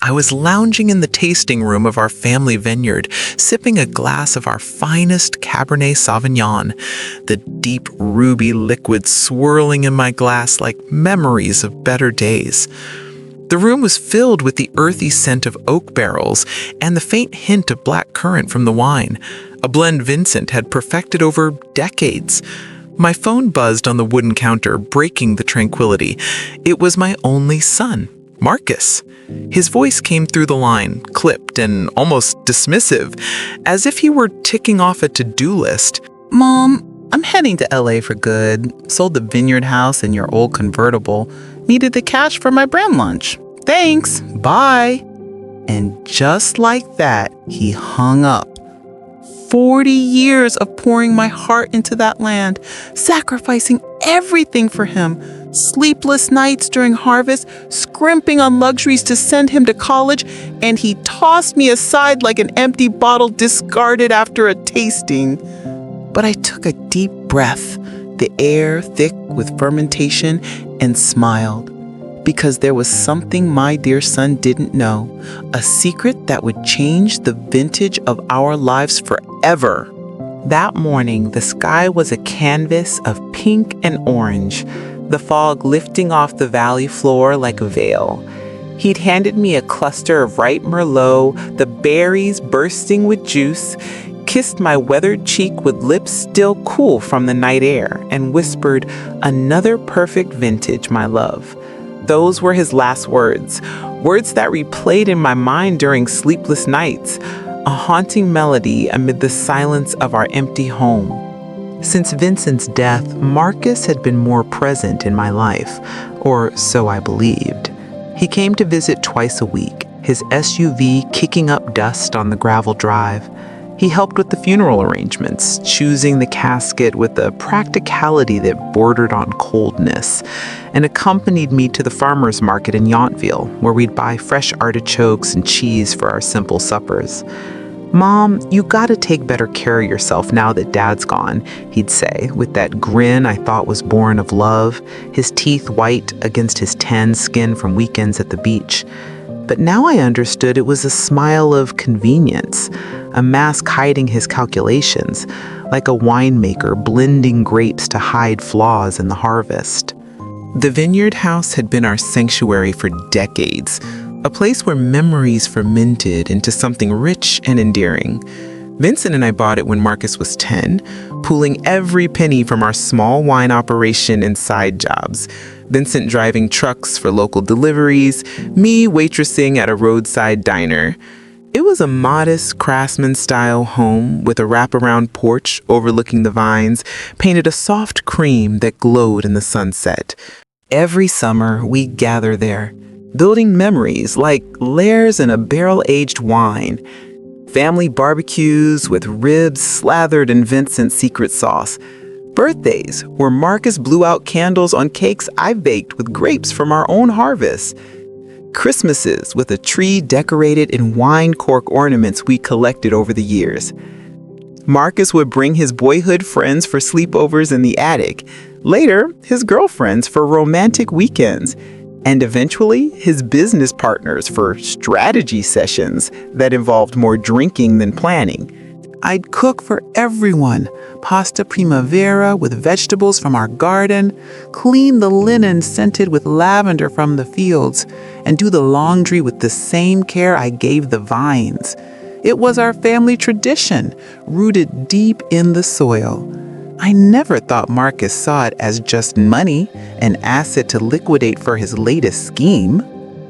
I was lounging in the tasting room of our family vineyard, sipping a glass of our finest Cabernet Sauvignon, the deep ruby liquid swirling in my glass like memories of better days. The room was filled with the earthy scent of oak barrels and the faint hint of black currant from the wine, a blend Vincent had perfected over decades. My phone buzzed on the wooden counter, breaking the tranquility. It was my only son, Marcus. His voice came through the line, clipped and almost dismissive, as if he were ticking off a to-do list. Mom, I'm heading to LA for good. Sold the vineyard house and your old convertible. Needed the cash for my brand lunch. Thanks. Bye. And just like that, he hung up. 40 years of pouring my heart into that land, sacrificing everything for him. Sleepless nights during harvest, scrimping on luxuries to send him to college, and he tossed me aside like an empty bottle discarded after a tasting. But I took a deep breath, the air thick with fermentation, and smiled. Because there was something my dear son didn't know, a secret that would change the vintage of our lives forever. That morning, the sky was a canvas of pink and orange, the fog lifting off the valley floor like a veil. He'd handed me a cluster of ripe Merlot, the berries bursting with juice, kissed my weathered cheek with lips still cool from the night air, and whispered, "Another perfect vintage, my love." Those were his last words, words that replayed in my mind during sleepless nights, a haunting melody amid the silence of our empty home. Since Vincent's death, Marcus had been more present in my life, or so I believed. He came to visit twice a week, his SUV kicking up dust on the gravel drive. He helped with the funeral arrangements, choosing the casket with a practicality that bordered on coldness, and accompanied me to the farmer's market in Yountville, where we'd buy fresh artichokes and cheese for our simple suppers. "Mom, you gotta take better care of yourself now that Dad's gone," he'd say, with that grin I thought was born of love, his teeth white against his tan skin from weekends at the beach. But now I understood it was a smile of convenience, a mask hiding his calculations, like a winemaker blending grapes to hide flaws in the harvest. The vineyard house had been our sanctuary for decades, a place where memories fermented into something rich and endearing. Vincent and I bought it when Marcus was 10, pooling every penny from our small wine operation and side jobs. Vincent driving trucks for local deliveries, me waitressing at a roadside diner. It was a modest craftsman-style home with a wraparound porch overlooking the vines, painted a soft cream that glowed in the sunset. Every summer, we'd gather there, building memories like layers in a barrel-aged wine. Family barbecues with ribs slathered in Vincent's secret sauce. Birthdays where Marcus blew out candles on cakes I baked with grapes from our own harvest. Christmases with a tree decorated in wine cork ornaments we collected over the years. Marcus would bring his boyhood friends for sleepovers in the attic, later his girlfriends for romantic weekends, and eventually his business partners for strategy sessions that involved more drinking than planning. I'd cook for everyone, pasta primavera with vegetables from our garden, clean the linen scented with lavender from the fields, and do the laundry with the same care I gave the vines. It was our family tradition, rooted deep in the soil. I never thought Marcus saw it as just money, an asset to liquidate for his latest scheme.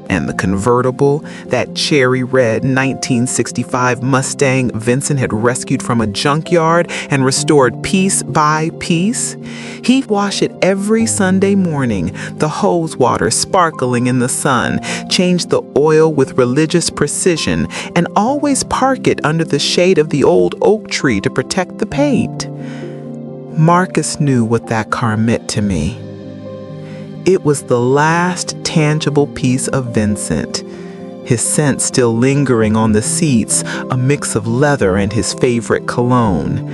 And the convertible, that cherry red 1965 Mustang Vincent had rescued from a junkyard and restored piece by piece. He'd wash it every Sunday morning, the hose water sparkling in the sun, change the oil with religious precision, and always park it under the shade of the old oak tree to protect the paint. Marcus knew what that car meant to me. It was the last tangible piece of Vincent, his scent still lingering on the seats, a mix of leather and his favorite cologne.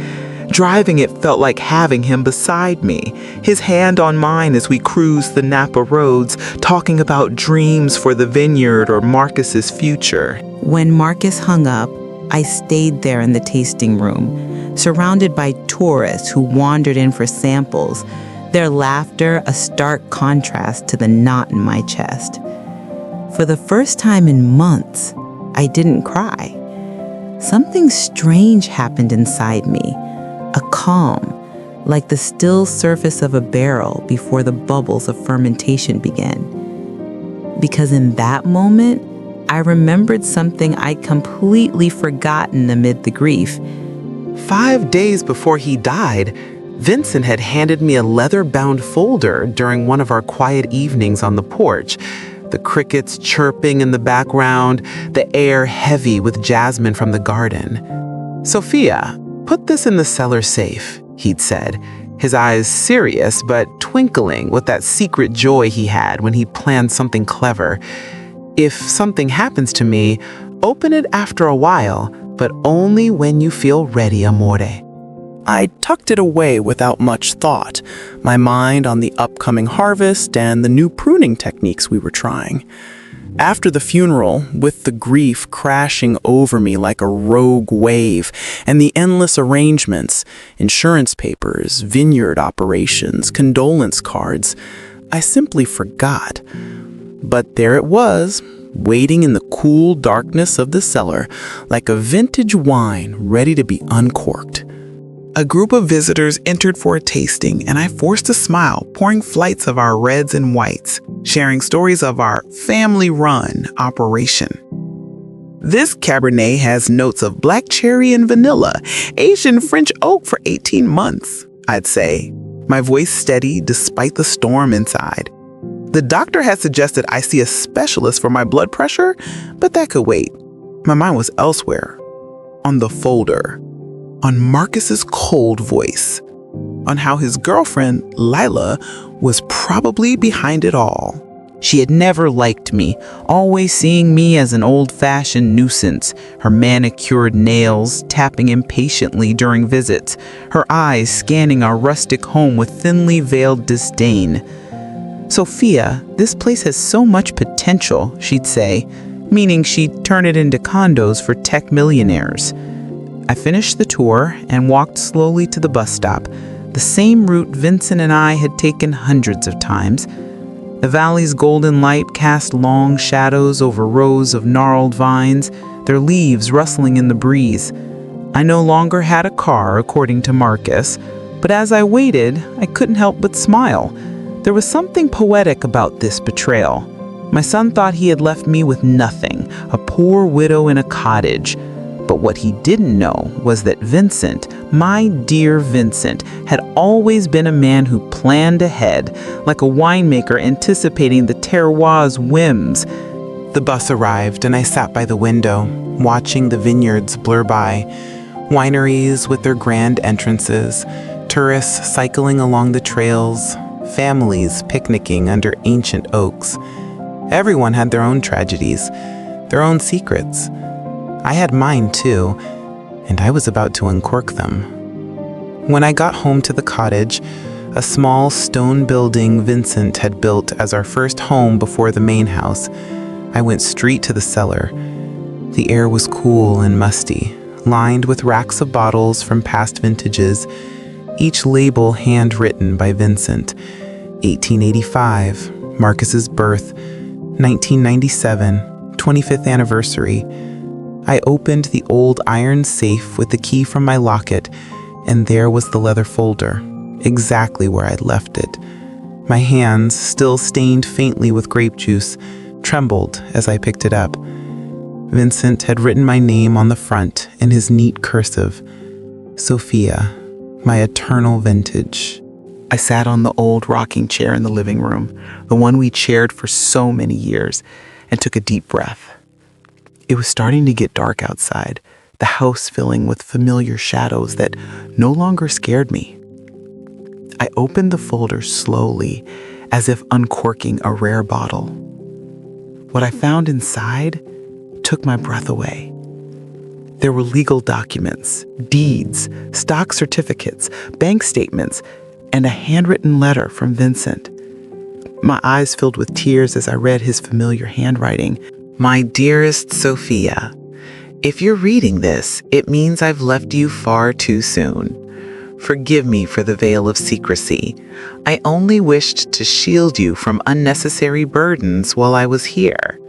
Driving it felt like having him beside me, his hand on mine as we cruised the Napa roads, talking about dreams for the vineyard or Marcus's future. When Marcus hung up, I stayed there in the tasting room, surrounded by tourists who wandered in for samples, their laughter a stark contrast to the knot in my chest. For the first time in months, I didn't cry. Something strange happened inside me, a calm, like the still surface of a barrel before the bubbles of fermentation began. Because in that moment, I remembered something I'd completely forgotten amid the grief. 5 days before he died, Vincent had handed me a leather-bound folder during one of our quiet evenings on the porch. The crickets chirping in the background, the air heavy with jasmine from the garden. "Sophia, put this in the cellar safe," he'd said, his eyes serious but twinkling with that secret joy he had when he planned something clever. "If something happens to me, open it after a while, but only when you feel ready, amore." I tucked it away without much thought, my mind on the upcoming harvest and the new pruning techniques we were trying. After the funeral, with the grief crashing over me like a rogue wave, and the endless arrangements, insurance papers, vineyard operations, condolence cards, I simply forgot. But there it was, waiting in the cool darkness of the cellar, like a vintage wine ready to be uncorked. A group of visitors entered for a tasting, and I forced a smile, pouring flights of our reds and whites, sharing stories of our family-run operation. "This Cabernet has notes of black cherry and vanilla, aged in French oak for 18 months, I'd say, my voice steady despite the storm inside. The doctor had suggested I see a specialist for my blood pressure, but that could wait. My mind was elsewhere, on the folder, on Marcus's cold voice, on how his girlfriend, Lila, was probably behind it all. She had never liked me, always seeing me as an old-fashioned nuisance, her manicured nails tapping impatiently during visits, her eyes scanning our rustic home with thinly veiled disdain. "Sophia, this place has so much potential," she'd say, meaning she'd turn it into condos for tech millionaires. I finished the tour and walked slowly to the bus stop, the same route Vincent and I had taken hundreds of times. The valley's golden light cast long shadows over rows of gnarled vines, their leaves rustling in the breeze. I no longer had a car, according to Marcus, but as I waited, I couldn't help but smile. There was something poetic about this betrayal. My son thought he had left me with nothing, a poor widow in a cottage. But what he didn't know was that Vincent, my dear Vincent, had always been a man who planned ahead, like a winemaker anticipating the terroir's whims. The bus arrived and I sat by the window, watching the vineyards blur by. Wineries with their grand entrances, tourists cycling along the trails, families picnicking under ancient oaks. Everyone had their own tragedies, their own secrets. I had mine too, and I was about to uncork them. When I got home to the cottage, a small stone building Vincent had built as our first home before the main house, I went straight to the cellar. The air was cool and musty, lined with racks of bottles from past vintages, each label handwritten by Vincent. 1885, Marcus's birth, 1997, 25th anniversary. I opened the old iron safe with the key from my locket, and there was the leather folder, exactly where I'd left it. My hands, still stained faintly with grape juice, trembled as I picked it up. Vincent had written my name on the front in his neat cursive, Sophia, my eternal vintage. I sat on the old rocking chair in the living room, the one we'd shared for so many years, and took a deep breath. It was starting to get dark outside, the house filling with familiar shadows that no longer scared me. I opened the folder slowly, as if uncorking a rare bottle. What I found inside took my breath away. There were legal documents, deeds, stock certificates, bank statements, and a handwritten letter from Vincent. My eyes filled with tears as I read his familiar handwriting. My dearest Sophia, if you're reading this, it means I've left you far too soon. Forgive me for the veil of secrecy. I only wished to shield you from unnecessary burdens while I was here.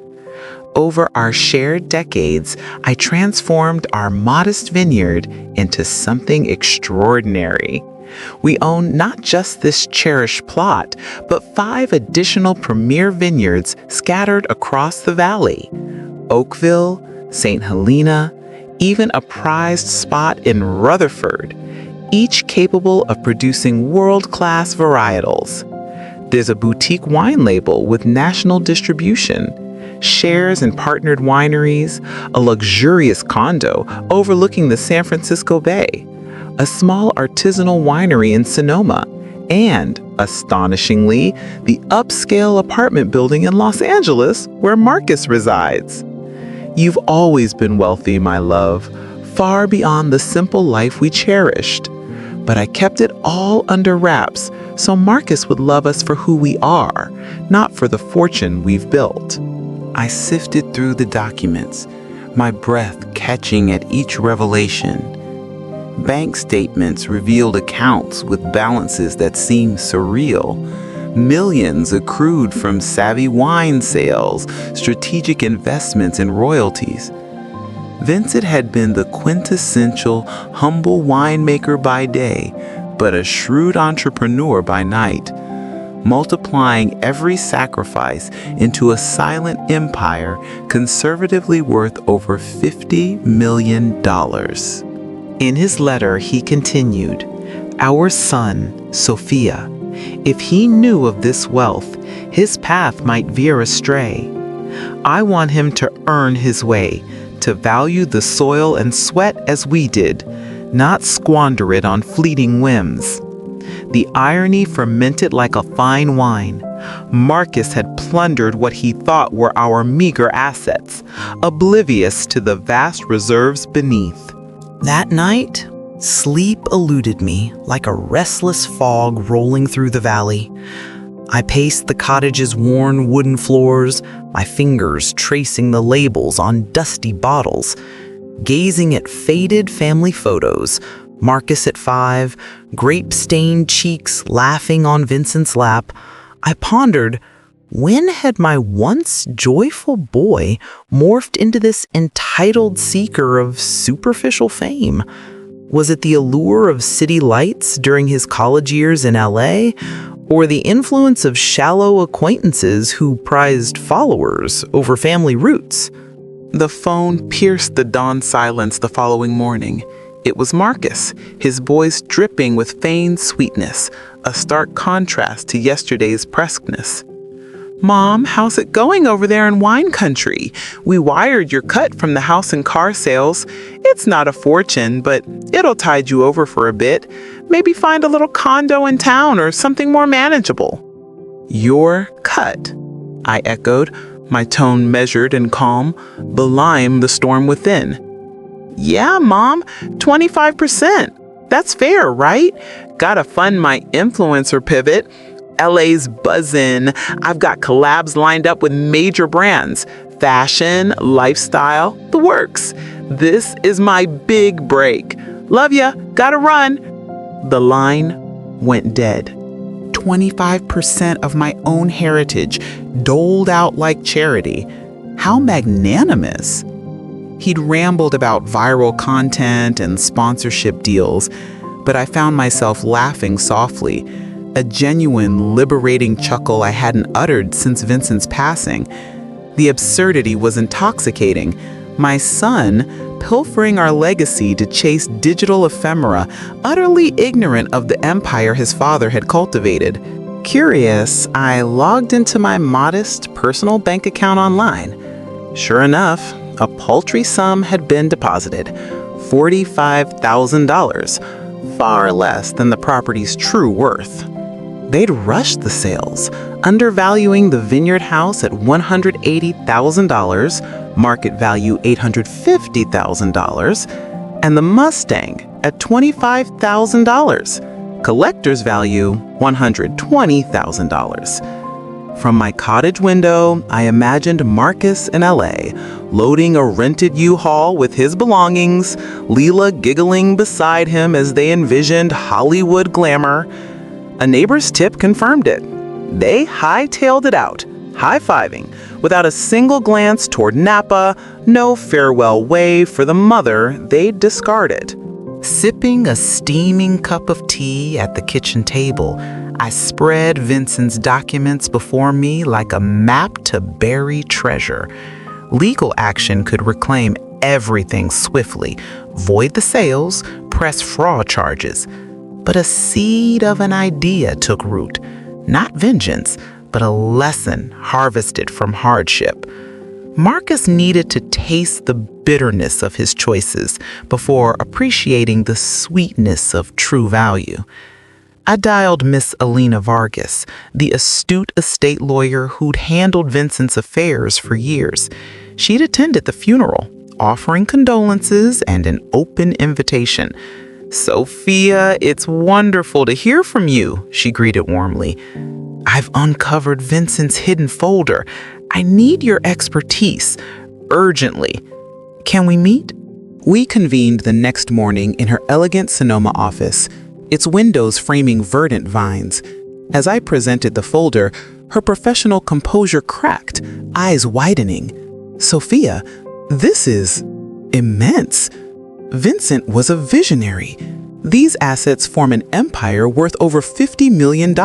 Over our shared decades, I transformed our modest vineyard into something extraordinary. We own not just this cherished plot, but 5 additional premier vineyards scattered across the valley. Oakville, St. Helena, even a prized spot in Rutherford, each capable of producing world-class varietals. There's a boutique wine label with national distribution, shares in partnered wineries, a luxurious condo overlooking the San Francisco Bay, a small artisanal winery in Sonoma, and, astonishingly, the upscale apartment building in Los Angeles where Marcus resides. You've always been wealthy, my love, far beyond the simple life we cherished. But I kept it all under wraps so Marcus would love us for who we are, not for the fortune we've built. I sifted through the documents, my breath catching at each revelation. Bank statements revealed accounts with balances that seemed surreal. Millions accrued from savvy wine sales, strategic investments, and royalties. Vincent had been the quintessential humble winemaker by day, but a shrewd entrepreneur by night, multiplying every sacrifice into a silent empire conservatively worth over $50 million. In his letter, he continued, "Our son, Sophia, if he knew of this wealth, his path might veer astray. I want him to earn his way, to value the soil and sweat as we did, not squander it on fleeting whims." The irony fermented like a fine wine. Marcus had plundered what he thought were our meager assets, oblivious to the vast reserves beneath. That night, sleep eluded me like a restless fog rolling through the valley. I paced the cottage's worn wooden floors, my fingers tracing the labels on dusty bottles, gazing at faded family photos, Marcus at 5, grape-stained cheeks laughing on Vincent's lap. I pondered, when had my once joyful boy morphed into this entitled seeker of superficial fame? Was it the allure of city lights during his college years in LA, or the influence of shallow acquaintances who prized followers over family roots? The phone pierced the dawn silence the following morning. It was Marcus, his voice dripping with feigned sweetness, a stark contrast to yesterday's brusqueness. "Mom, how's it going over there in wine country? We wired your cut from the house and car sales. It's not a fortune, but it'll tide you over for a bit. Maybe find a little condo in town or something more manageable." "Your cut," I echoed, my tone measured and calm, belying the storm within. "Yeah, Mom, 25%. That's fair, right? Gotta fund my influencer pivot. LA's buzzin'. I've got collabs lined up with major brands. Fashion, lifestyle, the works. This is my big break. Love ya, gotta run." The line went dead. 25% of my own heritage, doled out like charity. How magnanimous. He'd rambled about viral content and sponsorship deals, but I found myself laughing softly, a genuine, liberating chuckle I hadn't uttered since Vincent's passing. The absurdity was intoxicating. My son, pilfering our legacy to chase digital ephemera, utterly ignorant of the empire his father had cultivated. Curious, I logged into my modest personal bank account online. Sure enough, a paltry sum had been deposited, $45,000, far less than the property's true worth. They'd rushed the sales, undervaluing the vineyard house at $180,000, market value $850,000, and the Mustang at $25,000, collector's value $120,000. From my cottage window, I imagined Marcus in LA, loading a rented U-Haul with his belongings, Leela giggling beside him as they envisioned Hollywood glamour. A neighbor's tip confirmed it. They hightailed it out, high-fiving, without a single glance toward Napa, no farewell wave for the mother they'd discarded. Sipping a steaming cup of tea at the kitchen table, I spread Vincent's documents before me like a map to buried treasure. Legal action could reclaim everything swiftly, void the sales, press fraud charges. But a seed of an idea took root. Not vengeance, but a lesson harvested from hardship. Marcus needed to taste the bitterness of his choices before appreciating the sweetness of true value. I dialed Miss Alina Vargas, the astute estate lawyer who'd handled Vincent's affairs for years. She'd attended the funeral, offering condolences and an open invitation. "Sophia, it's wonderful to hear from you," she greeted warmly. "I've uncovered Vincent's hidden folder. I need your expertise, urgently. Can we meet?" We convened the next morning in her elegant Sonoma office, its windows framing verdant vines. As I presented the folder, her professional composure cracked, eyes widening. "Sophia, this is immense. Vincent was a visionary. These assets form an empire worth over $50 million.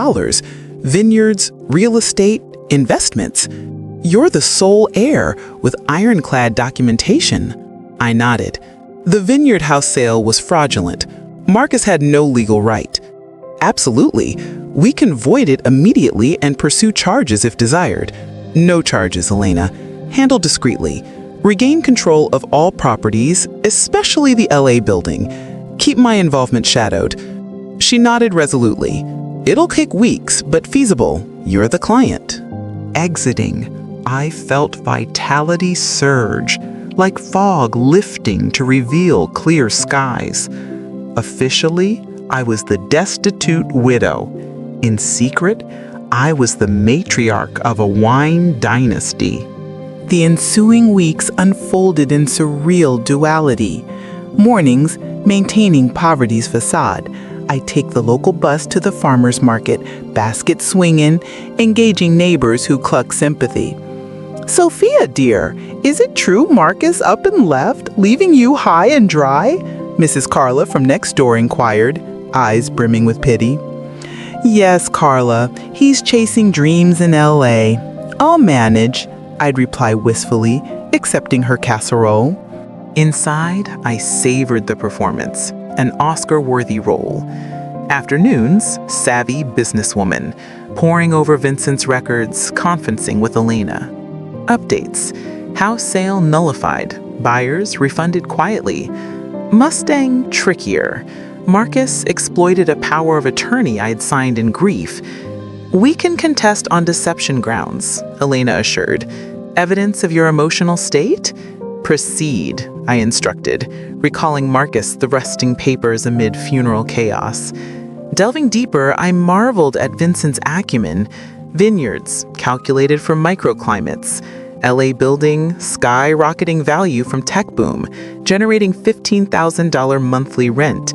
Vineyards, real estate, investments. You're the sole heir with ironclad documentation." I nodded. The vineyard house sale was fraudulent. Marcus had no legal right. "Absolutely. We can void it immediately and pursue charges if desired." "No charges, Elena. Handle discreetly. Regain control of all properties, especially the LA building. Keep my involvement shadowed." She nodded resolutely. "It'll take weeks, but feasible. You're the client." Exiting, I felt vitality surge, like fog lifting to reveal clear skies. Officially, I was the destitute widow. In secret, I was the matriarch of a wine dynasty. The ensuing weeks unfolded in surreal duality. Mornings, maintaining poverty's facade. I take the local bus to the farmer's market, basket swinging, engaging neighbors who cluck sympathy. "Sophia, dear, is it true Marcus up and left, leaving you high and dry?" Mrs. Carla from next door inquired, eyes brimming with pity. "Yes, Carla, he's chasing dreams in LA. I'll manage," I'd reply wistfully, accepting her casserole. Inside, I savored the performance, an Oscar-worthy role. Afternoons, savvy businesswoman, poring over Vincent's records, conferencing with Elena. Updates: house sale nullified, buyers refunded quietly. Mustang trickier. Marcus exploited a power of attorney I'd signed in grief. "We can contest on deception grounds," Elena assured. "Evidence of your emotional state? Proceed," I instructed, recalling Marcus thrusting papers amid funeral chaos. Delving deeper, I marveled at Vincent's acumen. Vineyards, calculated for microclimates. LA building, skyrocketing value from tech boom, generating $15,000 monthly rent.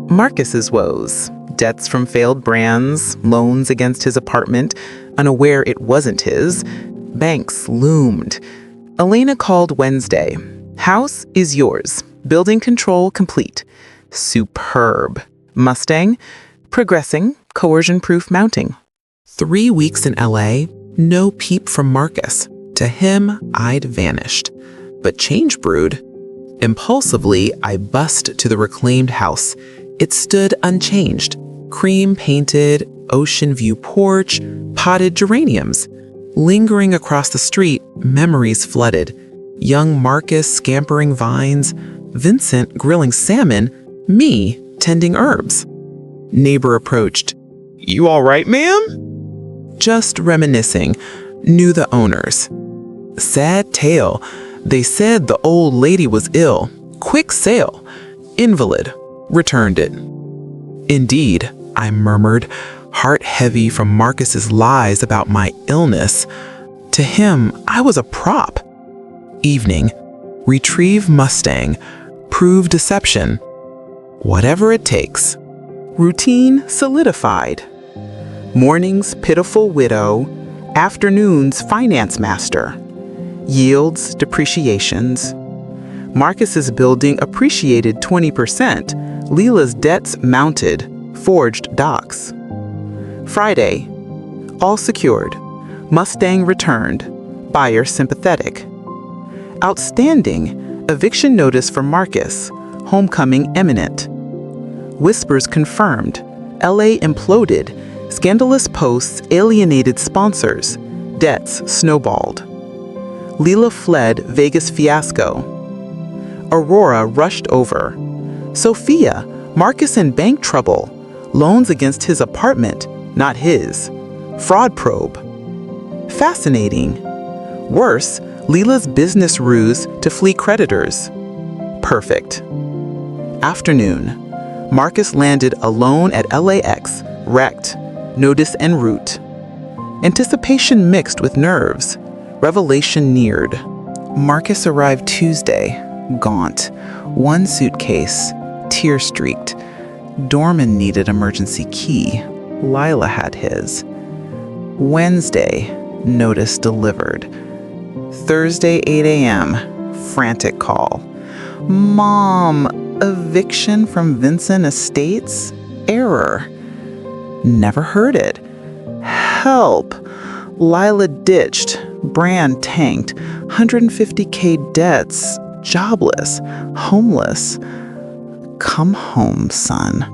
Marcus's woes, debts from failed brands, loans against his apartment, unaware it wasn't his. Banks loomed. Elena called Wednesday. "House is yours. Building control complete." Superb. Mustang? Progressing, coercion-proof mounting. 3 weeks in LA, no peep from Marcus. To him, I'd vanished. But change brewed. Impulsively, I bussed to the reclaimed house. It stood unchanged. Cream-painted, ocean view porch, potted geraniums. Lingering across the street, memories flooded. Young Marcus scampering vines, Vincent grilling salmon, me tending herbs. Neighbor approached. "You all right, ma'am?" Just reminiscing. Knew the owners. Sad tale. They said the old lady was ill. Quick sale. Invalid. Returned it. Indeed, I murmured, heart heavy from Marcus's lies about my illness. To him, I was a prop. Evening. Retrieve Mustang. Prove deception. Whatever it takes. Routine solidified. Mornings, pitiful widow. Afternoons, finance master. Yields, depreciations. Marcus's building appreciated 20%. Leela's debts mounted. Forged docs. Friday. All secured. Mustang returned. Buyer sympathetic. Outstanding. Eviction notice for Marcus. Homecoming imminent. Whispers confirmed. LA imploded. Scandalous posts alienated sponsors. Debts snowballed. Leela fled Vegas fiasco. Aurora rushed over. Sophia, Marcus in bank trouble. Loans against his apartment, not his. Fraud probe. Fascinating. Worse, Leela's business ruse to flee creditors. Perfect. Afternoon. Marcus landed alone at LAX, wrecked. Notice en route. Anticipation mixed with nerves. Revelation neared. Marcus arrived Tuesday, gaunt. One suitcase, tear-streaked. Dorman needed emergency key. Lila had his. Wednesday, notice delivered. Thursday, 8 a.m., frantic call. Mom, eviction from Vincent Estates? Error. Never heard it. Help. Lila ditched. Brand tanked. 150K debts. Jobless. Homeless. Come home, son.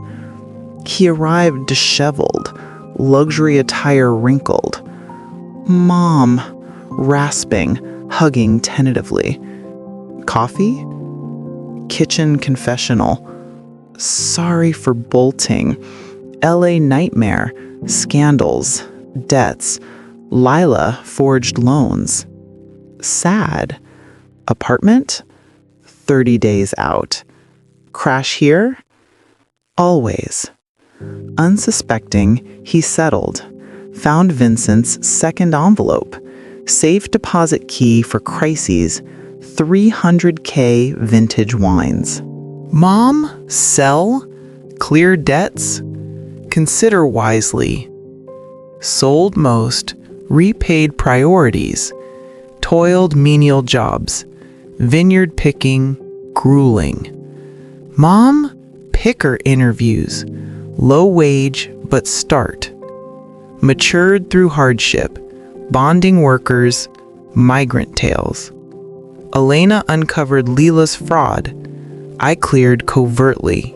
He arrived disheveled. Luxury attire wrinkled. Mom, rasping, hugging tentatively. Coffee? Kitchen confessional. Sorry for bolting. LA nightmare. Scandals. Debts. Lila forged loans. Sad. Apartment? 30 days out. Crash here? Always. Unsuspecting, he settled. Found Vincent's second envelope. Safe deposit key for crises. 300K vintage wines. Mom, sell? Clear debts? Consider wisely. Sold most, repaid priorities. Toiled menial jobs. Vineyard picking, grueling. Mom, picker interviews. Low wage, but start. Matured through hardship. Bonding workers, migrant tales. Elena uncovered Leela's fraud. I cleared covertly.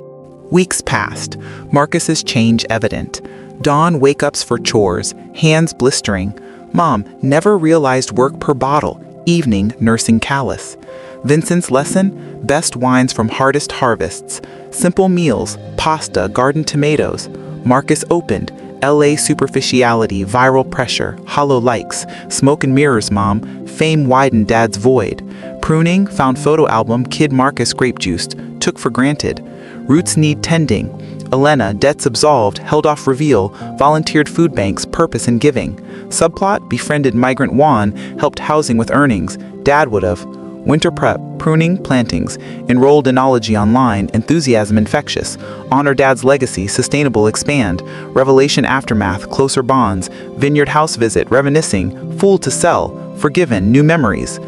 Weeks passed. Marcus's change evident. Dawn wake-ups for chores, hands blistering. Mom never realized work per bottle. Evening nursing callus. Vincent's lesson, best wines from hardest harvests. Simple meals, pasta, garden tomatoes. Marcus opened. LA superficiality, viral pressure, hollow likes, smoke and mirrors, Mom. Fame widened Dad's void. Pruning, found photo album, kid Marcus grape juiced, took for granted. Roots need tending. Elena, debts absolved, held off reveal, volunteered food banks, purpose in giving. Subplot, befriended migrant Juan, helped housing with earnings. Dad would've. Winter prep, pruning, plantings, enrolled enology online, enthusiasm infectious, honor Dad's legacy, sustainable expand, revelation aftermath, closer bonds, vineyard house visit, reminiscing, fool to sell, forgiven, new memories.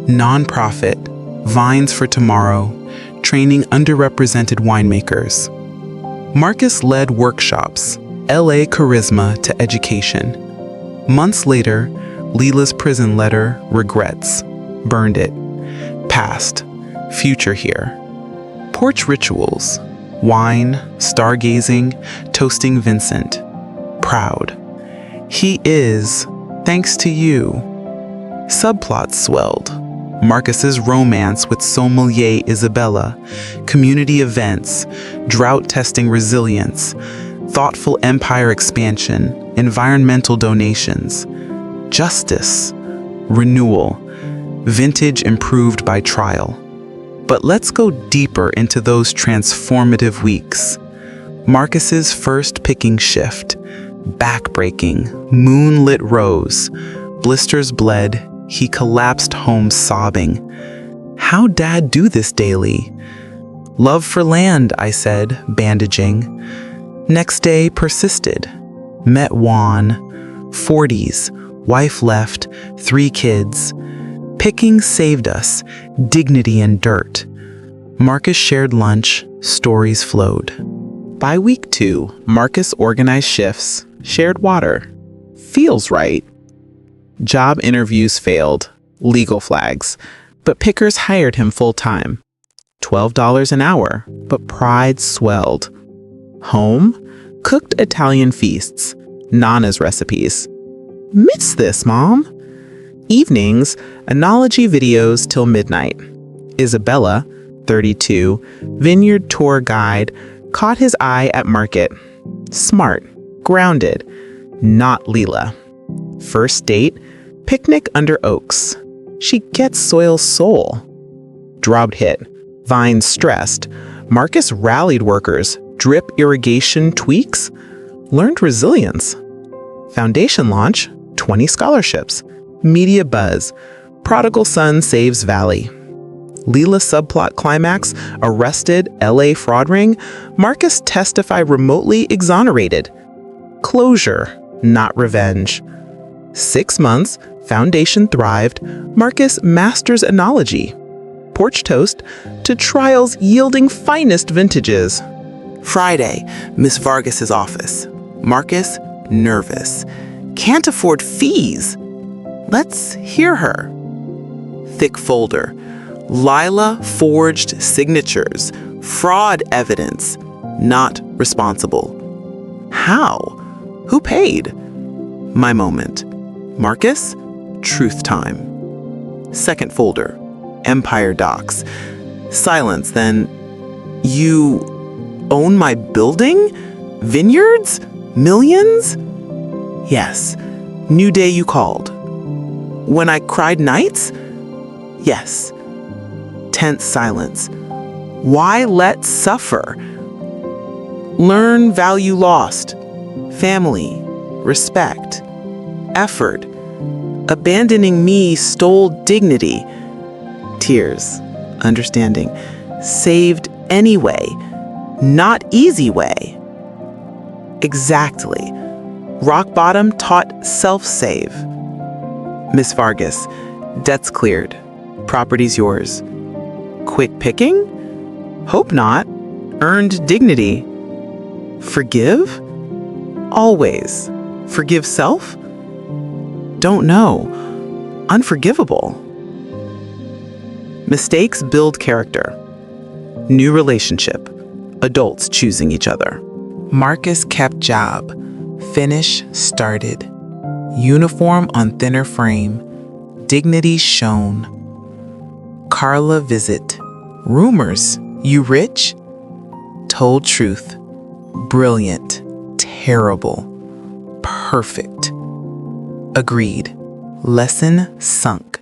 Non-profit, vines for tomorrow, training underrepresented winemakers. Marcus led workshops, LA charisma to education. Months later, Leela's prison letter, regrets, burned it. Past, future here. Porch rituals, wine, stargazing, toasting Vincent. Proud. He is, thanks to you. Subplots swelled. Marcus's romance with sommelier Isabella, community events, drought testing resilience, thoughtful empire expansion, environmental donations, justice, renewal, vintage improved by trial. But let's go deeper into those transformative weeks. Marcus's first picking shift, backbreaking, moonlit rows, blisters bled, he collapsed home sobbing. How'd Dad do this daily? Love for land, I said, bandaging. Next day persisted. Met Juan, 40s, wife left, 3 kids. Picking saved us, dignity and dirt. Marcus shared lunch, stories flowed. By week 2, Marcus organized shifts, shared water. Feels right. Job interviews failed, legal flags, but pickers hired him full-time. $12 an hour, but pride swelled. Home? Cooked Italian feasts, Nana's recipes. Miss this, Mom. Evenings, analogy videos till midnight. Isabella, 32, vineyard tour guide, caught his eye at market. Smart, grounded, not Leela. First date, picnic under oaks. She gets soil's soul. Drought hit, vines stressed. Marcus rallied workers, drip irrigation tweaks, learned resilience. Foundation launch, 20 scholarships. Media buzz, prodigal son saves valley. Leela subplot climax, arrested LA fraud ring, Marcus testify remotely exonerated. Closure, not revenge. 6 months, foundation thrived, Marcus masters analogy. Porch toast to trials yielding finest vintages. Friday, Miss Vargas's office. Marcus, nervous. Can't afford fees. Let's hear her. Thick folder. Lila forged signatures. Fraud evidence. Not responsible. How? Who paid? My moment. Marcus, truth time. Second folder. Empire docs. Silence, then. You own my building? Vineyards? Millions? Yes. New day you called. When I cried nights? Yes. Tense silence. Why let suffer? Learn value lost. Family. Respect. Effort. Abandoning me stole dignity. Tears. Understanding. Saved anyway. Not easy way. Exactly. Rock bottom taught self-save. Miss Vargas, debts cleared. Property's yours. Quick picking? Hope not. Earned dignity. Forgive? Always. Forgive self? Don't know. Unforgivable. Mistakes build character. New relationship. Adults choosing each other. Marcus kept job. Finish started. Uniform on thinner frame. Dignity shown. Carla visit. Rumors. You rich? Told truth. Brilliant. Terrible. Perfect. Agreed. Lesson sunk.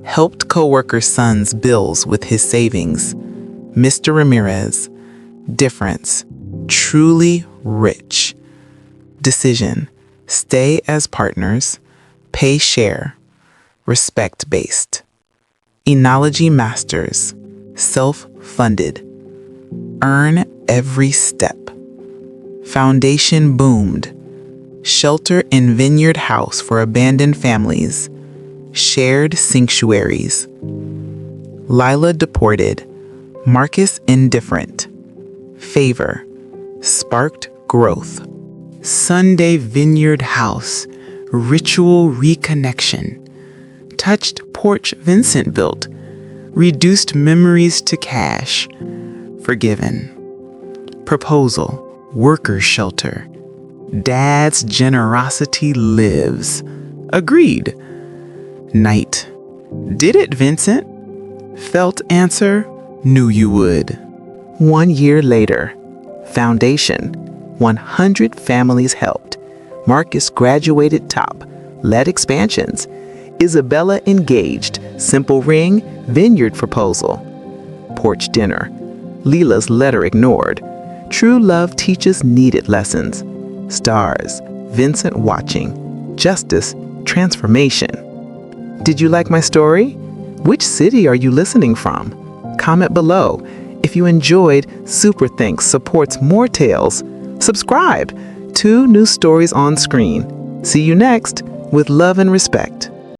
Helped coworker son's bills with his savings. Mr. Ramirez. Difference. Truly rich. Decision. Stay as partners. Pay share. Respect-based. Enology masters. Self-funded. Earn every step. Foundation boomed. Shelter in vineyard house for abandoned families. Shared sanctuaries. Lila deported. Marcus indifferent. Favor. Sparked growth. Sunday vineyard house. Ritual reconnection. Touched porch Vincent built. Reduced memories to cash. Forgiven. Proposal. Workers' shelter. Dad's generosity lives. Agreed. Night. Did it, Vincent? Felt answer. Knew you would. 1 year later. Foundation. 100 families helped. Marcus graduated top. Led expansions. Isabella engaged. Simple ring, vineyard proposal. Porch dinner. Leela's letter ignored. True love teaches needed lessons. Stars. Vincent watching. Justice. Transformation. Did you like my story? Which city are you listening from? Comment below. If you enjoyed, Super Thanks supports more tales. Subscribe. 2 new stories on screen. See you next with love and respect.